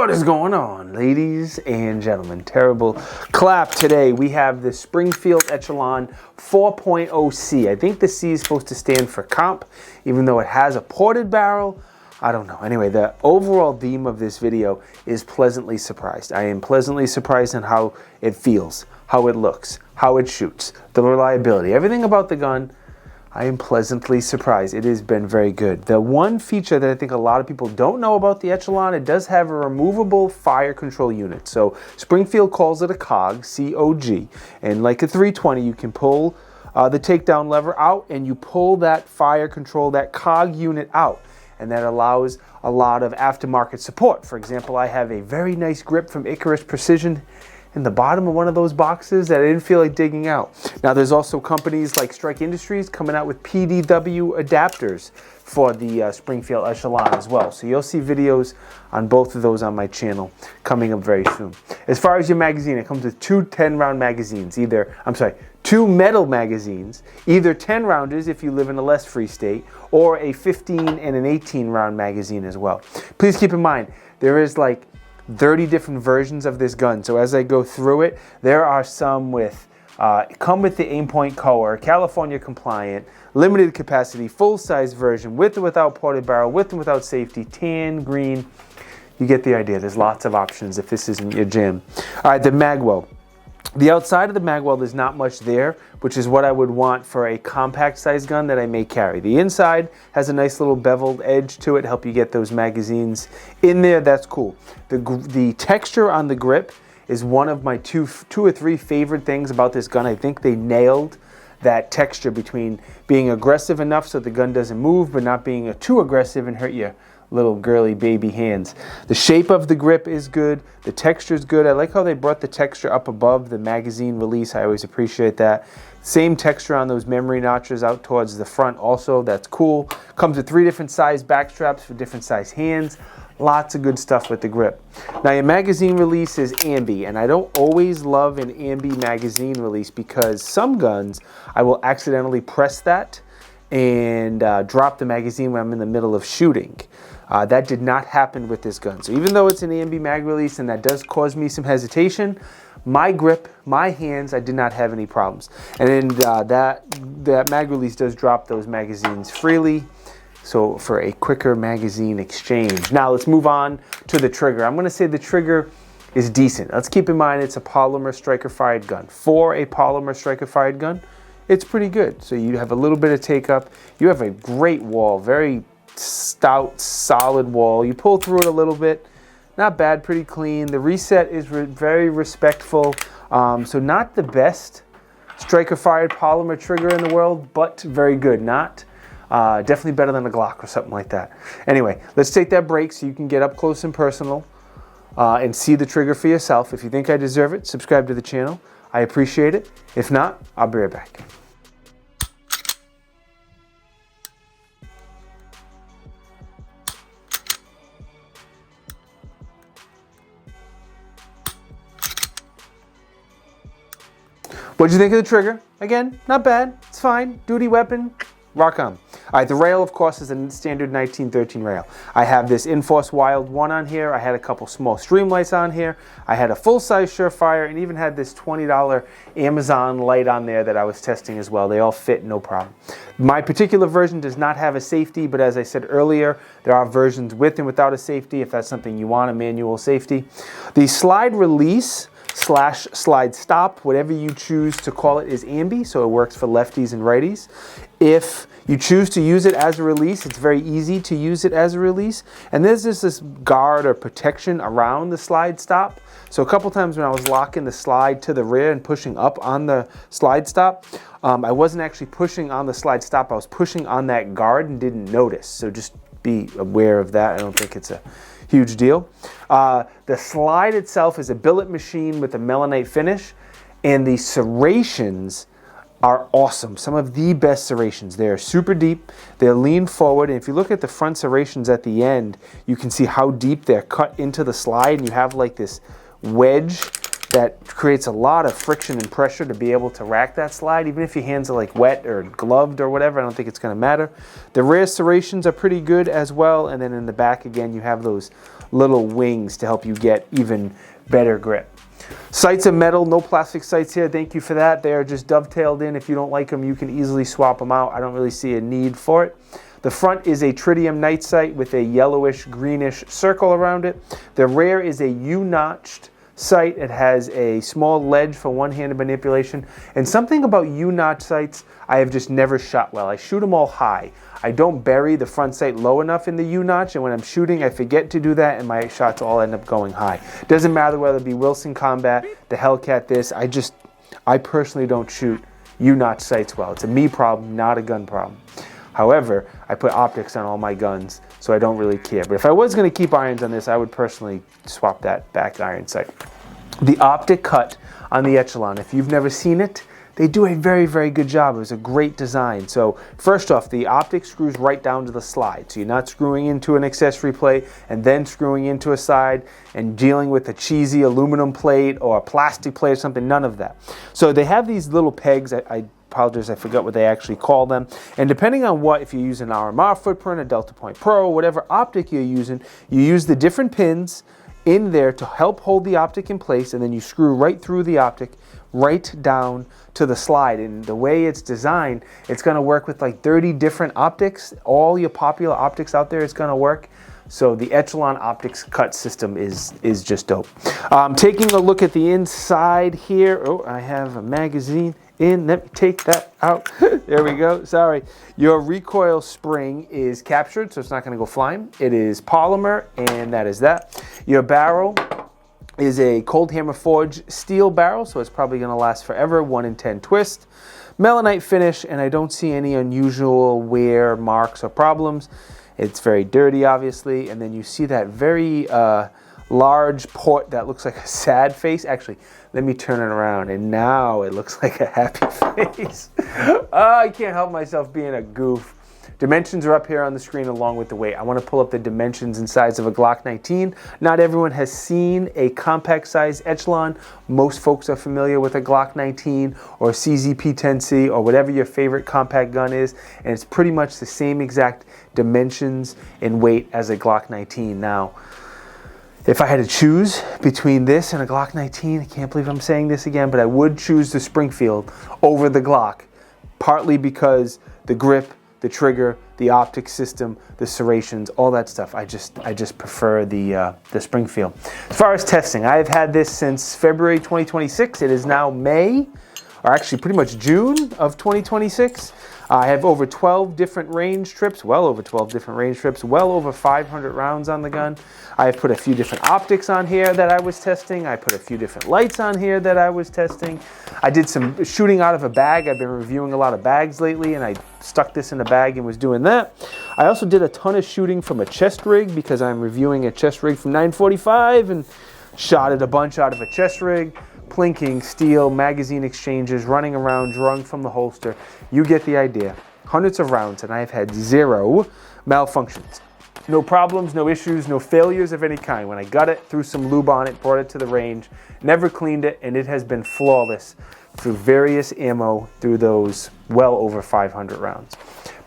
What is going on, ladies and gentlemen? Terrible clap today. We have the Springfield Echelon 4.0C. I think the C is supposed to stand for comp, even though it has a ported barrel. I don't know. Anyway, the overall theme of this video is pleasantly surprised. I am pleasantly surprised on how it feels, how it looks, how it shoots, the reliability, everything about the gun. I am pleasantly surprised. It has been very good. The one feature that I think a lot of people don't know about the Echelon, it does have a removable fire control unit. So Springfield calls it a COG, C-O-G. And like a 320, you can pull the takedown lever out and you pull that fire control, that COG unit out. And that allows a lot of aftermarket support. For example, I have a very nice grip from Icarus Precision in the bottom of one of those boxes that I didn't feel like digging out. Now there's also companies like Strike Industries coming out with PDW adapters for the Springfield Echelon as well. So you'll see videos on both of those on my channel coming up very soon. As far as your magazine, it comes with two 10-round magazines, two metal magazines, either 10 rounders if you live in a less free state, or a 15 and an 18-round magazine as well. Please keep in mind, there is like 30 different versions of this gun. So as I go through it, there are some with, come with the Aimpoint color, California compliant, limited capacity, full-size version, with or without ported barrel, with and without safety, tan, green. You get the idea. There's lots of options if this isn't your jam. All right, the magwell. The outside of the magwell, there's not much there, which is what I would want for a compact size gun that I may carry. The inside has a nice little beveled edge to it, help you get those magazines in there. That's cool. The texture on the grip is one of my two or three favorite things about this gun. I think they nailed that texture between being aggressive enough so the gun doesn't move, but not being too aggressive and hurt your little girly baby hands. The shape of the grip is good. The texture is good. I like how they brought the texture up above the magazine release. I always appreciate that. Same texture on those memory notches out towards the front also. That's cool. Comes with 3 different size back straps for different size hands. Lots of good stuff with the grip. Now your magazine release is ambi, and I don't always love an ambi magazine release because some guns I will accidentally press that and drop the magazine when I'm in the middle of shooting. That did not happen with this gun. So even though it's an ambi mag release and that does cause me some hesitation, my grip, my hands, I did not have any problems. And then that mag release does drop those magazines freely, so for a quicker magazine exchange. Now let's move on to the trigger. I'm going to say the trigger is decent. Let's keep in mind it's a polymer striker fired gun. For a polymer striker fired gun, it's pretty good. So you have a little bit of take up. You have a great wall, very stout, solid wall. You pull through it a little bit. Not bad, pretty clean. The reset is very respectful. So not the best striker fired polymer trigger in the world, but very good. Definitely better than a Glock or something like that. Anyway, let's take that break so you can get up close and personal and see the trigger for yourself. If you think I deserve it, subscribe to the channel. I appreciate it. If not, I'll be right back. What'd you think of the trigger? Again, not bad. It's fine. Duty weapon. Rock on. All right, the rail, of course, is a standard 1913 rail. I have this Enforce Wild 1 on here. I had a couple small Streamlights on here. I had a full-size Surefire and even had this $20 Amazon light on there that I was testing as well. They all fit, no problem. My particular version does not have a safety, but as I said earlier, there are versions with and without a safety if that's something you want, a manual safety. The slide release / slide stop, whatever you choose to call it, is ambi, so it works for lefties and righties. If you choose to use it as a release, it's very easy to use it as a release. And there's just this guard or protection around the slide stop. So a couple times when I was locking the slide to the rear and pushing up on the slide stop, I wasn't actually pushing on the slide stop, I was pushing on that guard and didn't notice. So just be aware of that. I don't think it's a huge deal. The slide itself is a billet machine with a melanite finish, and the serrations are awesome. Some of the best serrations. They're super deep, they're lean forward, and if you look at the front serrations at the end, you can see how deep they're cut into the slide, and you have like this wedge that creates a lot of friction and pressure to be able to rack that slide. Even if your hands are like wet or gloved or whatever, I don't think it's going to matter. The rear serrations are pretty good as well, and then in the back again you have those little wings to help you get even better grip. Sights are metal, no plastic sights here. Thank you for that. They are just dovetailed in. If you don't like them, you can easily swap them out. I don't really see a need for it. The front is a tritium night sight with a yellowish greenish circle around it. The rear is a U-notched sight. It has a small ledge for one-handed manipulation. And something about U-notch sights I have just never shot well. I shoot them all high. I don't bury the front sight low enough in the U-notch, and when I'm shooting I forget to do that and my shots all end up going high. Doesn't matter whether it be Wilson Combat, the Hellcat this, I personally don't shoot U-notch sights well. It's a me problem, not a gun problem. However, I put optics on all my guns, so I don't really care. But if I was going to keep irons on this, I would personally swap that back iron sight. The optic cut on the Echelon, if you've never seen it, they do a very, very good job. It was a great design. So first off, the optic screws right down to the slide. So you're not screwing into an accessory plate and then screwing into a side and dealing with a cheesy aluminum plate or a plastic plate or something, none of that. So they have these little pegs. I apologize, I forgot what they actually call them. And depending on if you use an RMR footprint, a Delta Point Pro, whatever optic you're using, you use the different pins in there to help hold the optic in place, and then you screw right through the optic right down to the slide. And the way it's designed, it's going to work with like 30 different optics. All your popular optics out there is going to work. So the Echelon optics cut system is just dope. Taking a look at the inside here. Oh, I have a magazine in. Let me take that out. There we go. Sorry. Your recoil spring is captured, so it's not going to go flying. It is polymer, and that is that. Your barrel is a cold hammer forged steel barrel, so it's probably going to last forever. 1 in 10 twist. Melanite finish, and I don't see any unusual wear marks or problems. It's very dirty, obviously, and then you see that very large port that looks like a sad face. Actually, let me turn it around, and now it looks like a happy face. I can't help myself being a goof. Dimensions are up here on the screen along with the weight. I want to pull up the dimensions and size of a Glock 19. Not everyone has seen a compact size Echelon. Most folks are familiar with a Glock 19 or CZP-10C or whatever your favorite compact gun is, and it's pretty much the same exact dimensions and weight as a Glock 19. Now, if I had to choose between this and a Glock 19, I can't believe I'm saying this again, but I would choose the Springfield over the Glock, partly because the grip, the trigger, the optic system, the serrations, all that stuff. I just prefer the Springfield. As far as testing, I have had this since February 2026. It is now May, or actually pretty much June of 2026. I have over 12 different range trips, well over 12 different range trips, well over 500 rounds on the gun. I have put a few different optics on here that I was testing. I put a few different lights on here that I was testing. I did some shooting out of a bag. I've been reviewing a lot of bags lately, and I stuck this in a bag and was doing that. I also did a ton of shooting from a chest rig because I'm reviewing a chest rig from 945 and shot it a bunch out of a chest rig. Plinking, steel, magazine exchanges, running around, drawing from the holster. You get the idea. Hundreds of rounds, and I've had 0 malfunctions. No problems, no issues, no failures of any kind. When I got it, threw some lube on it, brought it to the range, never cleaned it, and it has been flawless through various ammo through those well over 500 rounds.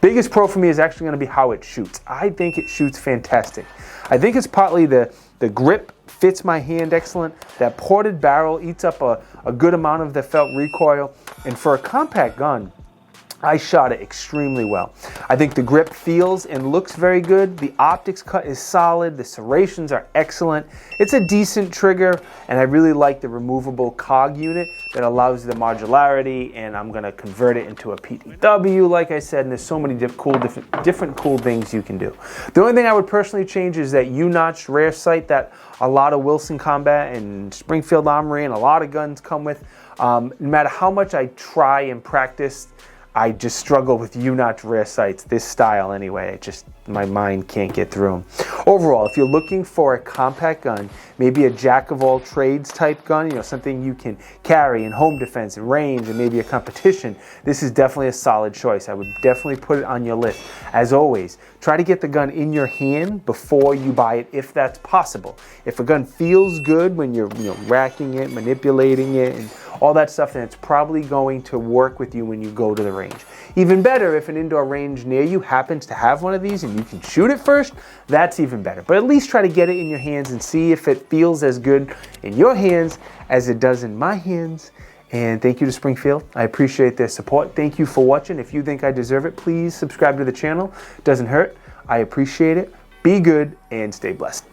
Biggest pro for me is actually going to be how it shoots. I think it shoots fantastic. I think it's partly the grip fits my hand excellent. That ported barrel eats up a good amount of the felt recoil. And for a compact gun, I shot it extremely well. I think the grip feels and looks very good. The optics cut is solid. The serrations are excellent. It's a decent trigger, and I really like the removable cog unit that allows the modularity, and I'm going to convert it into a PDW, like I said, and there's so many different cool things you can do. The only thing I would personally change is that U-notch rear sight that a lot of Wilson Combat and Springfield Armory and a lot of guns come with. No matter how much I try and practice, I just struggle with U-notch rear sights, this style anyway. My mind can't get through them. Overall, if you're looking for a compact gun, maybe a jack of all trades type gun, you know, something you can carry in home defense and range and maybe a competition, this is definitely a solid choice. I would definitely put it on your list. As always, try to get the gun in your hand before you buy it, if that's possible. If a gun feels good when you're racking it, manipulating it, and all that stuff, then it's probably going to work with you when you go to the range. Even better, if an indoor range near you happens to have one of these and you can shoot it first, that's even better. But at least try to get it in your hands and see if it feels as good in your hands as it does in my hands. And thank you to Springfield. I appreciate their support. Thank you for watching. If you think I deserve it, please subscribe to the channel. It doesn't hurt. I appreciate it. Be good and stay blessed.